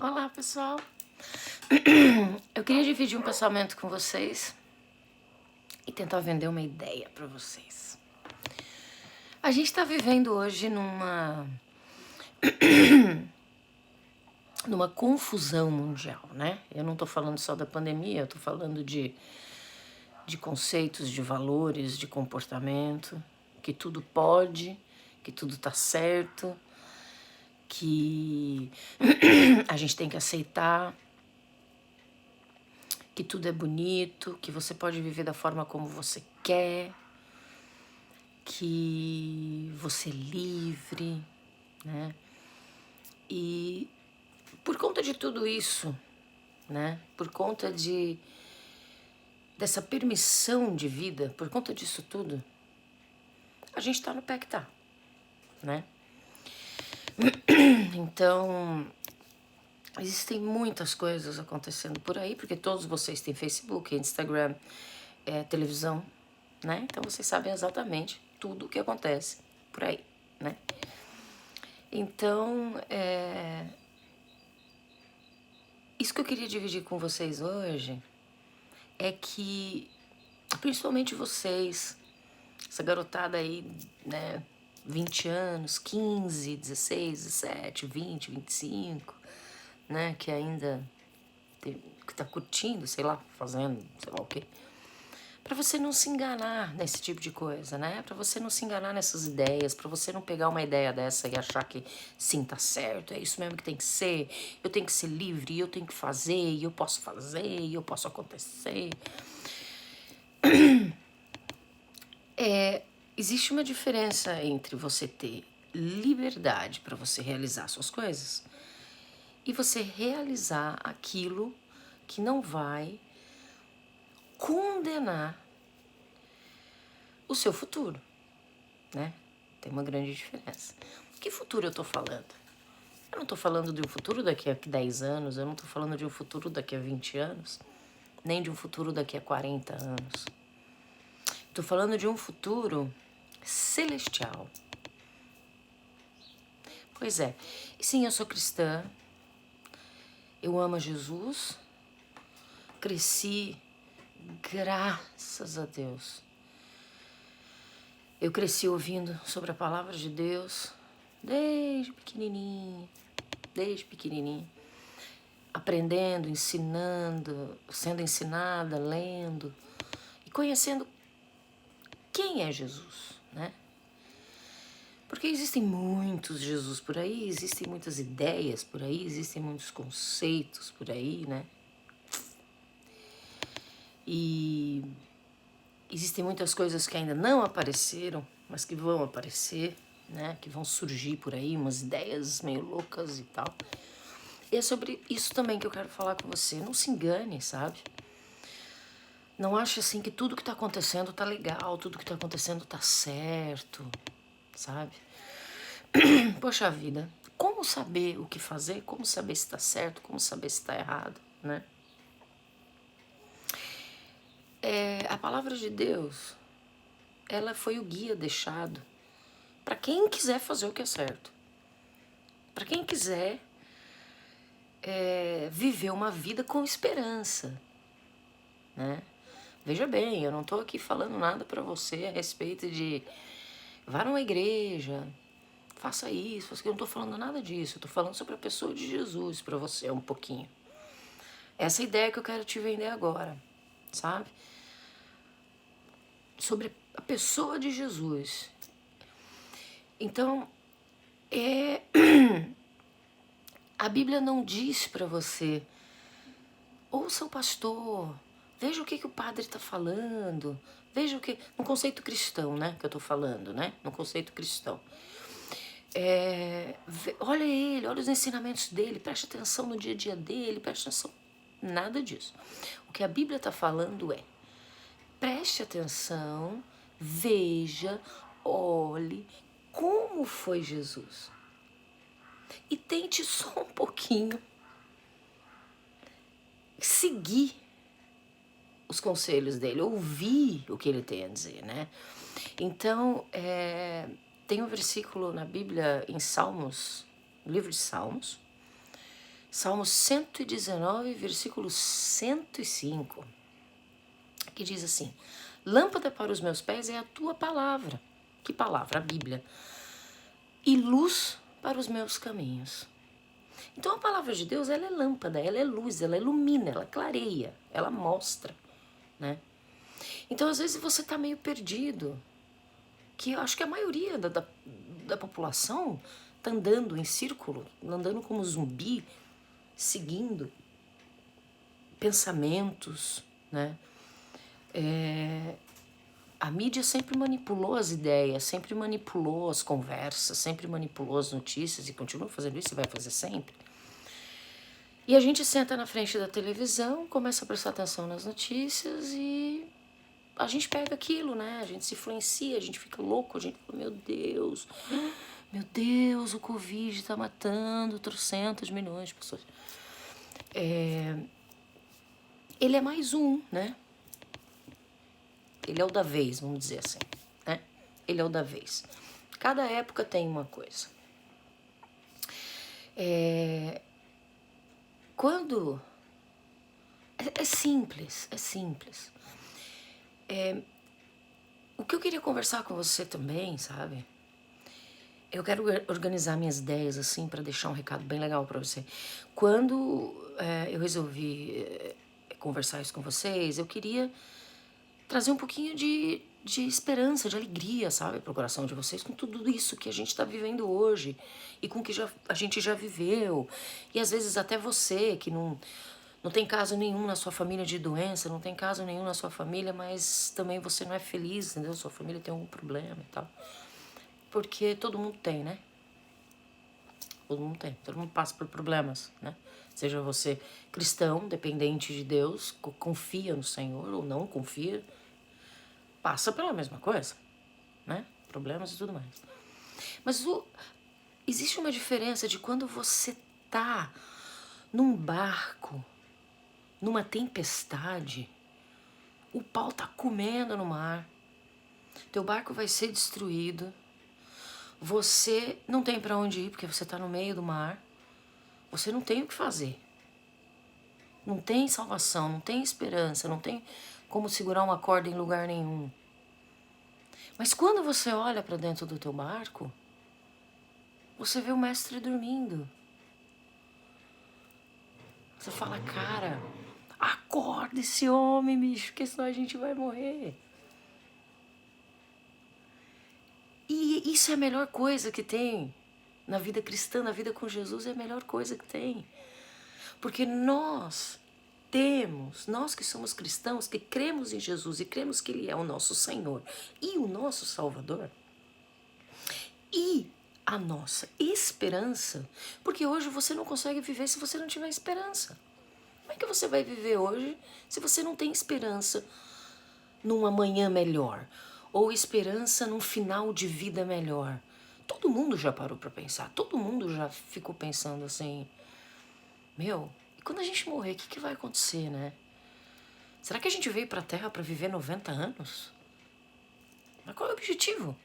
Olá, pessoal. Eu queria dividir um pensamento com vocês e tentar vender uma ideia para vocês. A gente está vivendo hoje numa confusão mundial, né? Eu não estou falando só da pandemia, eu estou falando de conceitos, de valores, de comportamento, que tudo pode, que tudo tá certo, que a gente tem que aceitar, que tudo é bonito, que você pode viver da forma como você quer, que você é livre, né? E por conta de tudo isso, né? Por conta dessa permissão de vida, por conta disso tudo, a gente tá no pé que tá, né? Então, existem muitas coisas acontecendo por aí, porque todos vocês têm Facebook, Instagram, televisão, né? Então vocês sabem exatamente tudo o que acontece por aí, né? Então, isso que eu queria dividir com vocês hoje é que, principalmente vocês, essa garotada aí, né, 20 anos, 15, 16, 17, 20, 25, né, que ainda que tá curtindo, sei lá, fazendo, sei lá o quê. Pra você não se enganar nesse tipo de coisa, né? Pra você não se enganar nessas ideias, pra você não pegar uma ideia dessa e achar que sim, tá certo, é isso mesmo que tem que ser, eu tenho que ser livre, eu tenho que fazer, e eu posso fazer, e eu posso acontecer. Existe uma diferença entre você ter liberdade pra você realizar suas coisas e você realizar aquilo que não vai condenar o seu futuro, né? Tem uma grande diferença. Que futuro eu tô falando? Eu não tô falando de um futuro daqui a 10 anos, eu não tô falando de um futuro daqui a 20 anos, nem de um futuro daqui a 40 anos. Tô falando de um futuro celestial. Pois é. E sim, eu sou cristã, eu amo a Jesus, cresci, graças a Deus. Eu cresci ouvindo sobre a palavra de Deus desde pequenininha, aprendendo, ensinando, sendo ensinada, lendo e conhecendo quem é Jesus, né? Porque existem muitos Jesus por aí, existem muitas ideias por aí, existem muitos conceitos por aí, né? E existem muitas coisas que ainda não apareceram, mas que vão aparecer, né? Que vão surgir por aí, umas ideias meio loucas e tal. E é sobre isso também que eu quero falar com você. Não se engane, sabe? Não ache assim que tudo que tá acontecendo tá legal, tudo que tá acontecendo tá certo, sabe? Poxa vida, como saber o que fazer? Como saber se tá certo? Como saber se tá errado, né? A palavra de Deus, ela foi o guia deixado para quem quiser fazer o que é certo. Para quem quiser viver uma vida com esperança, né? Veja bem, eu não tô aqui falando nada para você a respeito de vá numa igreja, faça isso, eu não tô falando nada disso, eu tô falando sobre a pessoa de Jesus para você um pouquinho. Essa ideia que eu quero te vender agora, sabe? Sobre a pessoa de Jesus. Então, a Bíblia não diz para você, ouça o pastor, veja o que o padre está falando, veja o que... No conceito cristão, né, que eu tô falando, né? No conceito cristão. Olha ele, olha os ensinamentos dele, preste atenção no dia a dia dele, preste atenção... Nada disso. O que a Bíblia está falando é, preste atenção, veja, olhe como foi Jesus. E tente só um pouquinho seguir os conselhos dele, ouvir o que ele tem a dizer, né? Então, tem um versículo na Bíblia, em Salmos, no livro de Salmos, Salmo 119, versículo 105, que diz assim: lâmpada para os meus pés é a tua palavra. Que palavra? A Bíblia. E luz para os meus caminhos. Então a palavra de Deus, ela é lâmpada, ela é luz, ela ilumina, ela clareia, ela mostra, né? Então às vezes você tá meio perdido, que eu acho que a maioria da população tá andando em círculo, andando como zumbi, seguindo pensamentos, né? A mídia sempre manipulou as ideias, sempre manipulou as conversas, sempre manipulou as notícias e continua fazendo isso e vai fazer sempre. E a gente senta na frente da televisão, começa a prestar atenção nas notícias e a gente pega aquilo, né? A gente se influencia, a gente fica louco, a gente fala, meu Deus, o Covid tá matando trocentos milhões de pessoas. Ele é mais um, né? Ele é o da vez, vamos dizer assim, né? Ele é o da vez. Cada época tem uma coisa. Quando... É simples, é simples. O que eu queria conversar com você também, sabe? Eu quero organizar minhas ideias, assim, para deixar um recado bem legal para você. Quando eu resolvi conversar isso com vocês, eu queria trazer um pouquinho de esperança, de alegria, sabe, pro coração de vocês, com tudo isso que a gente tá vivendo hoje e com que a gente já viveu. E às vezes até você, que não tem caso nenhum na sua família de doença, não tem caso nenhum na sua família, mas também você não é feliz, entendeu? Sua família tem algum problema e tal. Porque todo mundo tem, né? Todo mundo tem, todo mundo passa por problemas, né? Seja você cristão, dependente de Deus, confia no Senhor ou não confia, passa pela mesma coisa, né? Problemas e tudo mais. Mas existe uma diferença de quando você tá num barco, numa tempestade, o pau tá comendo no mar, teu barco vai ser destruído, você não tem pra onde ir porque você tá no meio do mar, você não tem o que fazer. Não tem salvação, não tem esperança, não tem como segurar uma corda em lugar nenhum. Mas quando você olha para dentro do teu barco, você vê o mestre dormindo. Você fala, cara, acorda esse homem, bicho, porque senão a gente vai morrer. E isso é a melhor coisa que tem na vida cristã, na vida com Jesus, é a melhor coisa que tem. Porque nós que somos cristãos, que cremos em Jesus e cremos que Ele é o nosso Senhor e o nosso Salvador, e a nossa esperança, porque hoje você não consegue viver se você não tiver esperança. Como é que você vai viver hoje se você não tem esperança num amanhã melhor? Ou esperança num final de vida melhor? Todo mundo já parou pra pensar, todo mundo já ficou pensando assim, meu, e quando a gente morrer, o que vai acontecer, né? Será que a gente veio pra Terra pra viver 90 anos? Mas qual é o objetivo?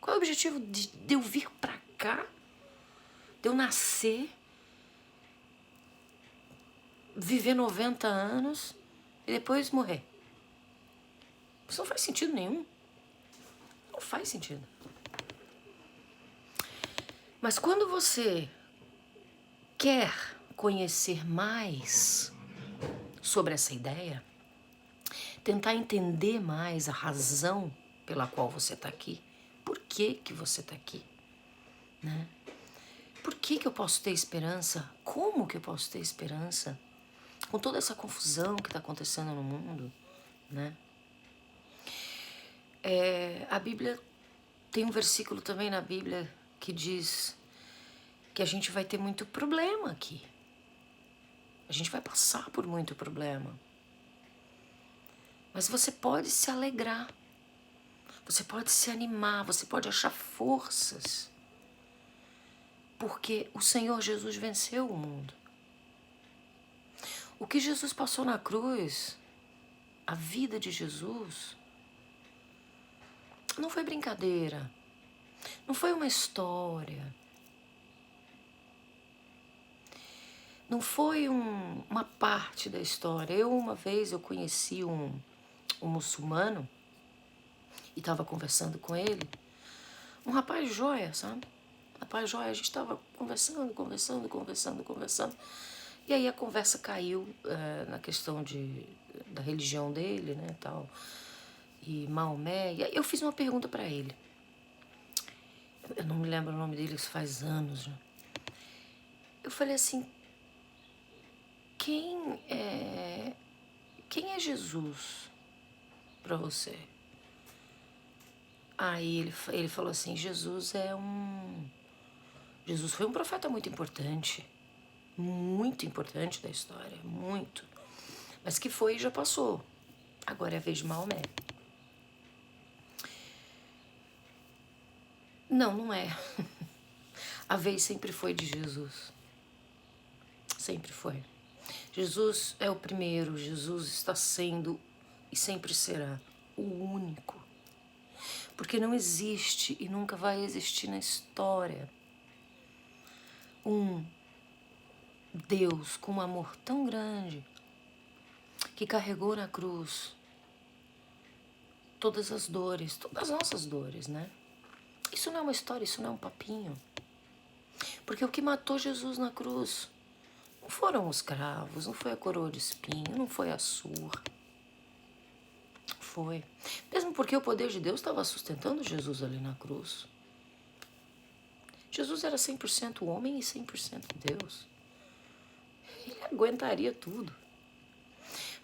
Qual é o objetivo de eu vir pra cá? De eu nascer, viver 90 anos e depois morrer? Isso não faz sentido nenhum. Não faz sentido. Mas quando você quer conhecer mais sobre essa ideia, tentar entender mais a razão pela qual você está aqui, por que você está aqui, né? Por que eu posso ter esperança? Como que eu posso ter esperança? Com toda essa confusão que está acontecendo no mundo, né? A Bíblia tem um versículo também na Bíblia que diz que a gente vai ter muito problema aqui. A gente vai passar por muito problema. Mas você pode se alegrar. Você pode se animar, você pode achar forças. Porque o Senhor Jesus venceu o mundo. O que Jesus passou na cruz, a vida de Jesus, não foi brincadeira. Não foi uma história. Não foi uma parte da história. Uma vez eu conheci um muçulmano e estava conversando com ele. Um rapaz joia, sabe? Rapaz joia, a gente estava conversando. E aí a conversa caiu na questão da religião dele, né, tal. E Maomé. E aí eu fiz uma pergunta para ele. Eu não me lembro o nome dele, isso faz anos já. Eu falei assim, quem é Jesus para você? Aí ele falou assim, Jesus foi um profeta muito importante da história, muito. Mas que foi e já passou. Agora é a vez de Maomé. Não, não é. A vez sempre foi de Jesus. Sempre foi. Jesus é o primeiro, Jesus está sendo e sempre será o único. Porque não existe e nunca vai existir na história um Deus com um amor tão grande que carregou na cruz todas as dores, todas as nossas dores, né? Isso não é uma história, isso não é um papinho. Porque o que matou Jesus na cruz não foram os cravos, não foi a coroa de espinho, não foi a surra. Foi. Mesmo porque o poder de Deus estava sustentando Jesus ali na cruz. Jesus era 100% homem e 100% Deus. Ele aguentaria tudo.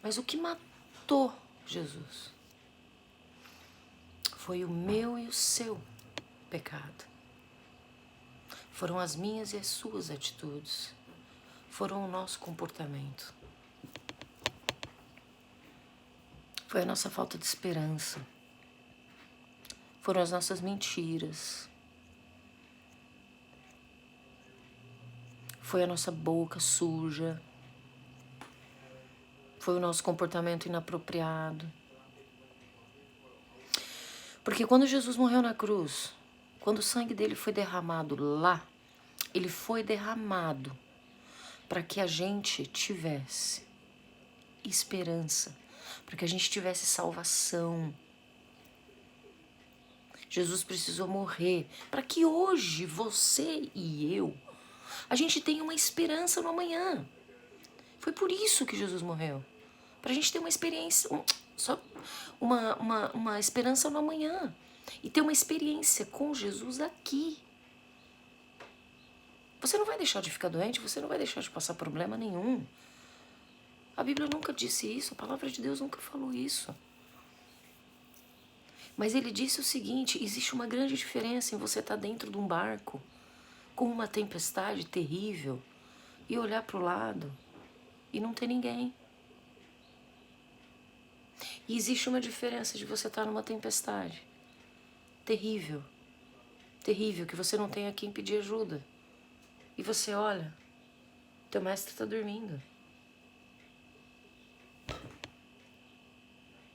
Mas o que matou Jesus foi o meu e o seu pecado. Foram as minhas e as suas atitudes. Foram o nosso comportamento. Foi a nossa falta de esperança. Foram as nossas mentiras. Foi a nossa boca suja. Foi o nosso comportamento inapropriado. Porque quando Jesus morreu na cruz, quando o sangue dele foi derramado lá, ele foi derramado para que a gente tivesse esperança, para que a gente tivesse salvação. Jesus precisou morrer para que hoje você e eu, a gente tenha uma esperança no amanhã. Foi por isso que Jesus morreu. Para a gente ter uma experiência, uma esperança no amanhã. E ter uma experiência com Jesus aqui. Você não vai deixar de ficar doente, você não vai deixar de passar problema nenhum. A Bíblia nunca disse isso, a palavra de Deus nunca falou isso. Mas ele disse o seguinte, existe uma grande diferença em você estar dentro de um barco com uma tempestade terrível e olhar para o lado e não ter ninguém. E existe uma diferença de você estar numa tempestade terrível, terrível, que você não tem a quem pedir ajuda. E você olha, teu mestre está dormindo.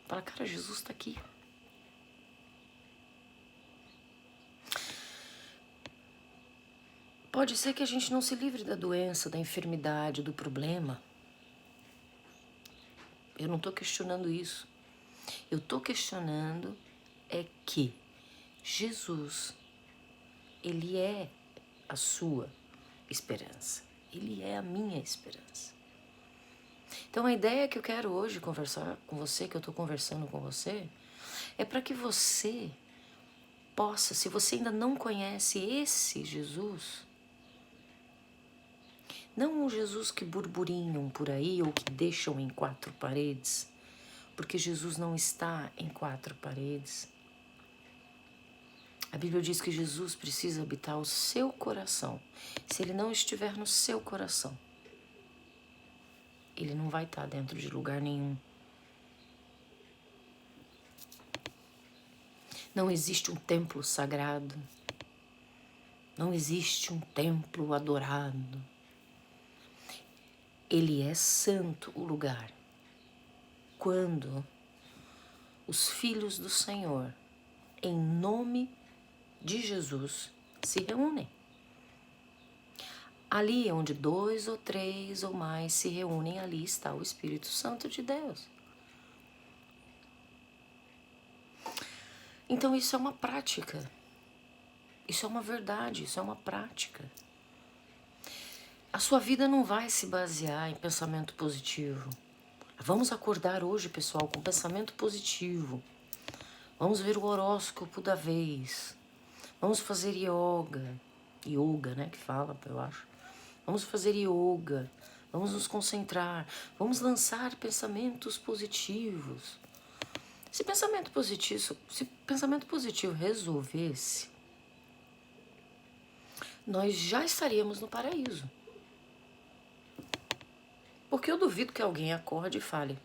Fala, cara, Jesus está aqui. Pode ser que a gente não se livre da doença, da enfermidade, do problema. Eu não estou questionando isso. Eu estou questionando é que Jesus, ele é a sua esperança. Ele é a minha esperança. Então a ideia que eu quero hoje conversar com você, que eu estou conversando com você, é para que você possa, se você ainda não conhece esse Jesus, não um Jesus que burburinham por aí ou que deixam em quatro paredes, porque Jesus não está em quatro paredes. A Bíblia diz que Jesus precisa habitar o seu coração. Se ele não estiver no seu coração, ele não vai estar dentro de lugar nenhum. Não existe um templo sagrado. Não existe um templo adorado. Ele é santo o lugar. Quando os filhos do Senhor, em nome de Jesus, se reúnem. Ali onde 2 ou 3 ou mais se reúnem, ali está o Espírito Santo de Deus. Então isso é uma prática. Isso é uma verdade, isso é uma prática. A sua vida não vai se basear em pensamento positivo. Vamos acordar hoje, pessoal, com pensamento positivo. Vamos ver o horóscopo da vez. Vamos fazer yoga. Yoga, né, que fala, eu acho. Vamos fazer yoga. Vamos nos concentrar. Vamos lançar pensamentos positivos. Se pensamento positivo resolvesse, nós já estaríamos no paraíso. Porque eu duvido que alguém acorde e fale: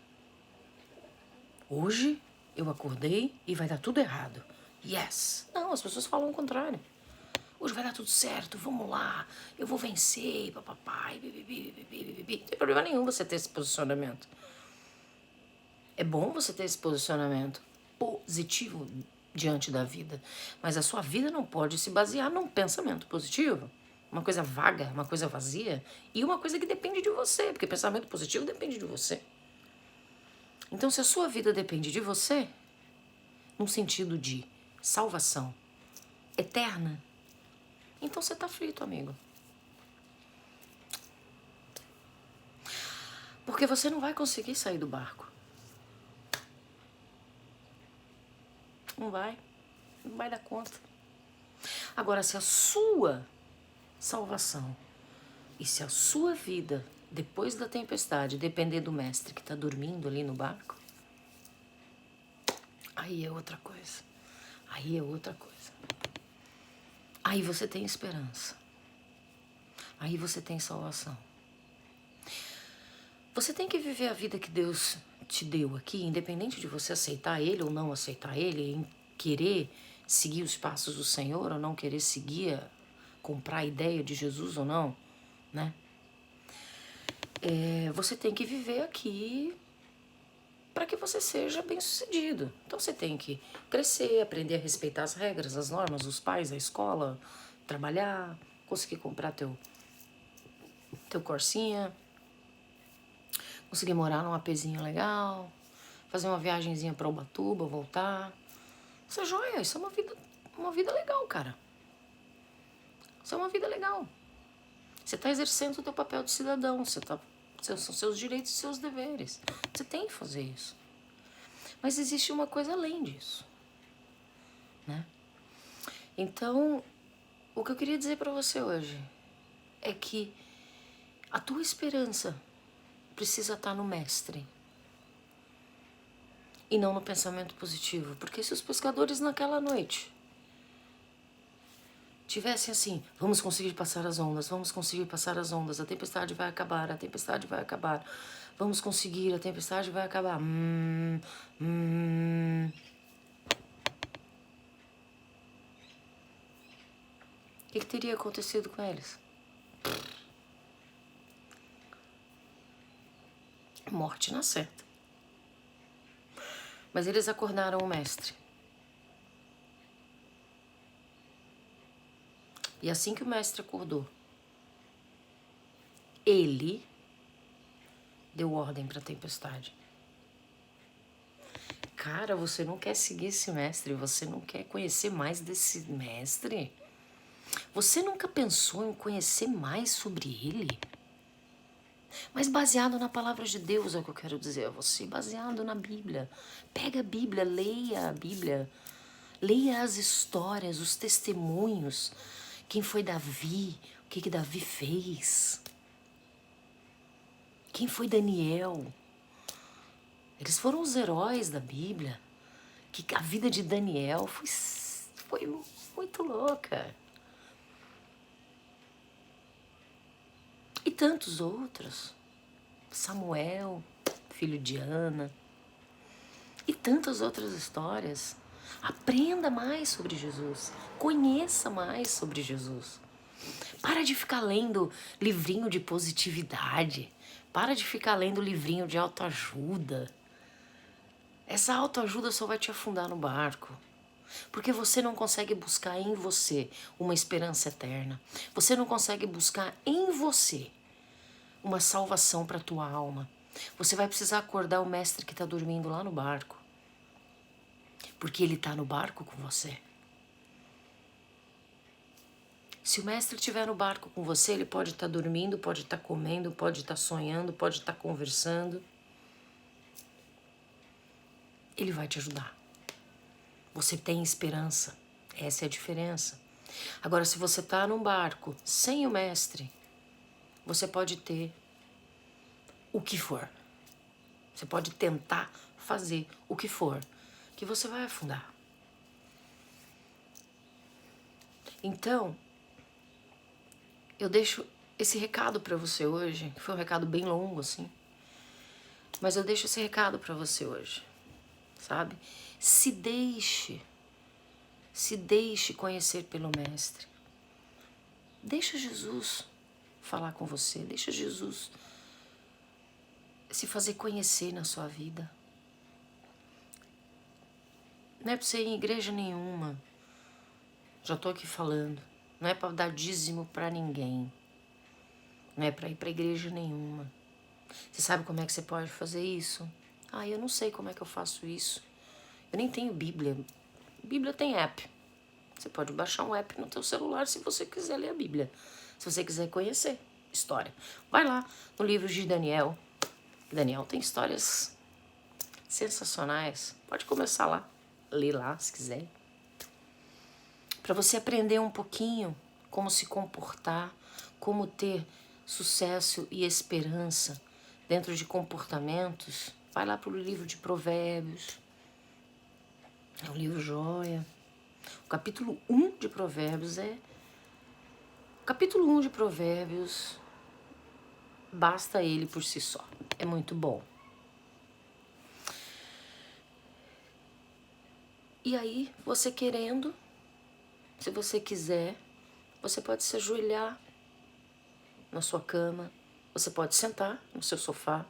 hoje eu acordei e vai dar tudo errado. Yes! Não, as pessoas falam o contrário. Hoje vai dar tudo certo, vamos lá, eu vou vencer, papai, não tem problema nenhum você ter esse posicionamento. É bom você ter esse posicionamento positivo diante da vida. Mas a sua vida não pode se basear num pensamento positivo. Uma coisa vaga, uma coisa vazia e uma coisa que depende de você, porque pensamento positivo depende de você. Então, se a sua vida depende de você, num sentido de salvação eterna, então você tá frito, amigo. Porque você não vai conseguir sair do barco. Não vai dar conta. Agora, se a sua salvação e se a sua vida, depois da tempestade, depender do mestre que está dormindo ali no barco, aí é outra coisa. Aí é outra coisa. Aí você tem esperança. Aí você tem salvação. Você tem que viver a vida que Deus te deu aqui, independente de você aceitar Ele ou não aceitar Ele, em querer seguir os passos do Senhor ou não querer seguir, comprar a ideia de Jesus ou não, né? Você tem que viver aqui para que você seja bem-sucedido. Então você tem que crescer, aprender a respeitar as regras, as normas, os pais, a escola, trabalhar, conseguir comprar teu Corsinha, conseguir morar num apezinho legal, fazer uma viagenzinha para Ubatuba, voltar. Isso é joia, isso é uma vida legal, cara. Isso é uma vida legal. Você está exercendo o teu papel de cidadão, são seus direitos e seus deveres. Você tem que fazer isso. Mas existe uma coisa além disso, né? Então, o que eu queria dizer para você hoje é que a tua esperança precisa estar no mestre e não no pensamento positivo. Porque se os pescadores naquela noite tivessem assim: vamos conseguir passar as ondas, vamos conseguir passar as ondas, a tempestade vai acabar, a tempestade vai acabar, vamos conseguir, a tempestade vai acabar. O que teria acontecido com eles? Morte na certa. Mas eles acordaram o mestre. E assim que o mestre acordou, ele deu ordem para a tempestade. Cara, você não quer seguir esse mestre? Você não quer conhecer mais desse mestre? Você nunca pensou em conhecer mais sobre ele? Mas baseado na palavra de Deus é o que eu quero dizer a você. Baseado na Bíblia. Pega a Bíblia, leia a Bíblia. Leia as histórias, os testemunhos. Quem foi Davi? O que Davi fez? Quem foi Daniel? Eles foram os heróis da Bíblia. Que a vida de Daniel foi muito louca. E tantos outros. Samuel, filho de Ana. E tantas outras histórias. Aprenda mais sobre Jesus. Conheça mais sobre Jesus. Para de ficar lendo livrinho de positividade. Para de ficar lendo livrinho de autoajuda. Essa autoajuda só vai te afundar no barco. Porque você não consegue buscar em você uma esperança eterna. Você não consegue buscar em você uma salvação para a tua alma. Você vai precisar acordar o mestre que está dormindo lá no barco. Porque ele está no barco com você. Se o mestre estiver no barco com você, ele pode estar dormindo, pode estar comendo, pode estar sonhando, pode estar conversando. Ele vai te ajudar. Você tem esperança. Essa é a diferença. Agora, se você está num barco sem o mestre, você pode ter o que for. Você pode tentar fazer o que for, que você vai afundar. Então, eu deixo esse recado para você hoje, que foi um recado bem longo, assim. Mas eu deixo esse recado para você hoje, sabe? Se deixe conhecer pelo Mestre. Deixa Jesus falar com você, deixa Jesus se fazer conhecer na sua vida. Não é para você ir em igreja nenhuma, já tô aqui falando. Não é para dar dízimo para ninguém. Não é para ir para igreja nenhuma. Você sabe como é que você pode fazer isso? Ah, eu não sei como é que eu faço isso. Eu nem tenho Bíblia. Bíblia tem app. Você pode baixar um app no teu celular se você quiser ler a Bíblia. Se você quiser conhecer história. Vai lá no livro de Daniel. Daniel tem histórias sensacionais. Pode começar lá. Ler lá, se quiser. Para você aprender um pouquinho como se comportar, como ter sucesso e esperança dentro de comportamentos, vai lá para o livro de Provérbios. É um livro joia. O capítulo 1 de Provérbios é... O capítulo 1 de Provérbios, basta ele por si só. É muito bom. E aí, você querendo, se você quiser, você pode se ajoelhar na sua cama, você pode sentar no seu sofá,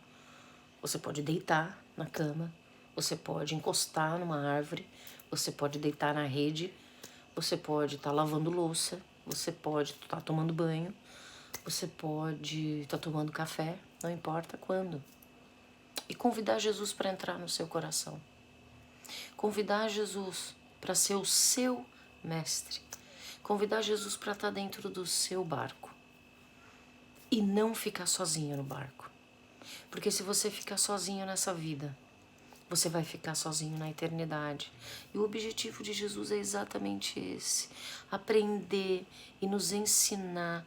você pode deitar na cama, você pode encostar numa árvore, você pode deitar na rede, você pode estar lavando louça, você pode estar tomando banho, você pode estar tomando café, não importa quando. E convidar Jesus para entrar no seu coração. Convidar Jesus para ser o seu mestre. Convidar Jesus para estar dentro do seu barco. E não ficar sozinho no barco. Porque se você ficar sozinho nessa vida, você vai ficar sozinho na eternidade. E o objetivo de Jesus é exatamente esse. Aprender e nos ensinar.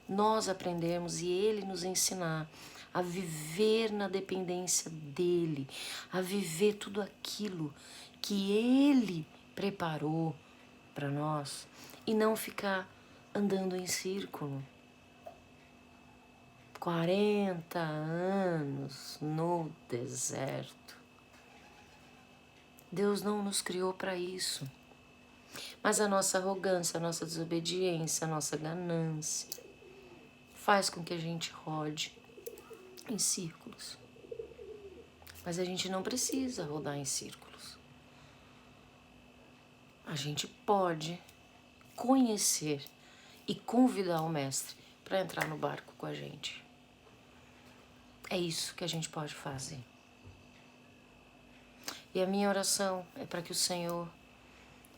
Nós aprendermos e Ele nos ensinar a viver na dependência dEle. A viver tudo aquilo que Ele preparou para nós. E não ficar andando em círculo. 40 anos no deserto. Deus não nos criou para isso. Mas a nossa arrogância, a nossa desobediência, a nossa ganância faz com que a gente rode em círculos. Mas a gente não precisa rodar em círculos. A gente pode conhecer e convidar o Mestre para entrar no barco com a gente. É isso que a gente pode fazer. E a minha oração é para que o Senhor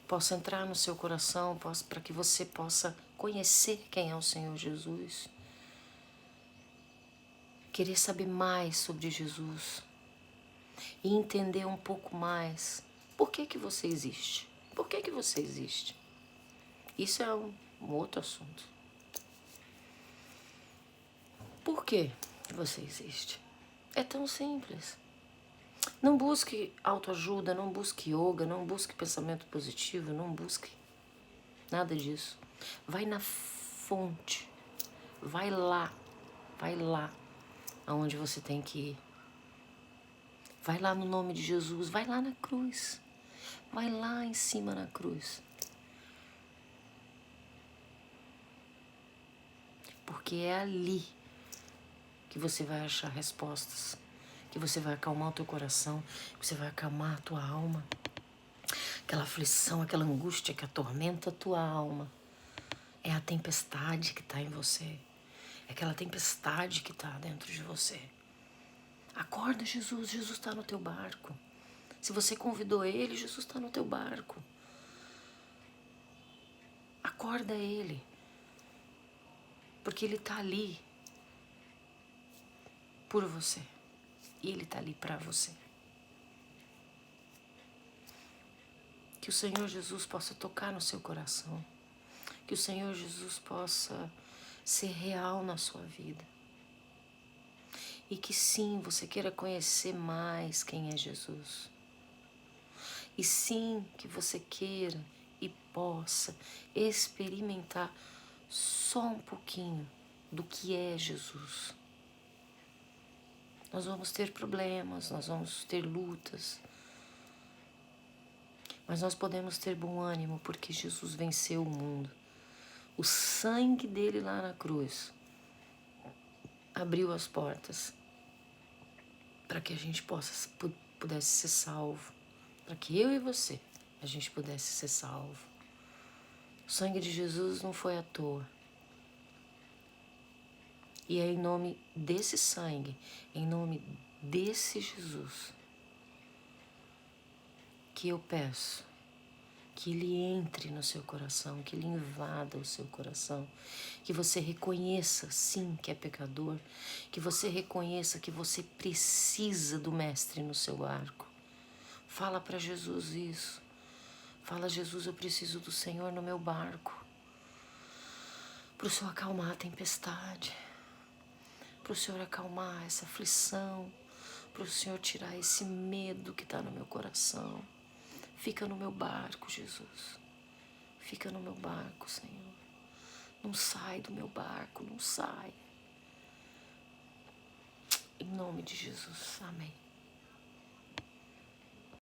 possa entrar no seu coração, para que você possa conhecer quem é o Senhor Jesus. Querer saber mais sobre Jesus. E entender um pouco mais por que você existe. Por que você existe? Isso é um outro assunto. Por que você existe? É tão simples. Não busque autoajuda, não busque yoga, não busque pensamento positivo, não busque nada disso. Vai na fonte. Vai lá aonde você tem que ir. Vai lá no nome de Jesus, vai lá na cruz. Vai lá em cima na cruz. Porque é ali que você vai achar respostas, que você vai acalmar o teu coração, que você vai acalmar a tua alma, aquela aflição, aquela angústia que atormenta a tua alma. É a tempestade que está em você. É aquela tempestade que está dentro de você. Acorda, Jesus. Jesus está no teu barco. Se você convidou Ele, Jesus está no teu barco. Acorda Ele. Porque Ele está ali por você. E Ele está ali para você. Que o Senhor Jesus possa tocar no seu coração. Que o Senhor Jesus possa ser real na sua vida. E que sim, você queira conhecer mais quem é Jesus. E sim, que você queira e possa experimentar só um pouquinho do que é Jesus. Nós vamos ter problemas, nós vamos ter lutas, mas nós podemos ter bom ânimo porque Jesus venceu o mundo. O sangue dele lá na cruz abriu as portas para que a gente pudesse ser salvo, para que eu e você, a gente pudesse ser salvo. O sangue de Jesus não foi à toa. E é em nome desse sangue, em nome desse Jesus, que eu peço que Ele entre no seu coração, que Ele invada o seu coração, que você reconheça, sim, que é pecador, que você reconheça que você precisa do Mestre no seu arco. Fala para Jesus isso. Fala, Jesus, eu preciso do Senhor no meu barco, para o Senhor acalmar a tempestade, para o Senhor acalmar essa aflição, para o Senhor tirar esse medo que está no meu coração. Fica no meu barco, Jesus. Fica no meu barco, Senhor. Não sai do meu barco, não sai. Em nome de Jesus. Amém.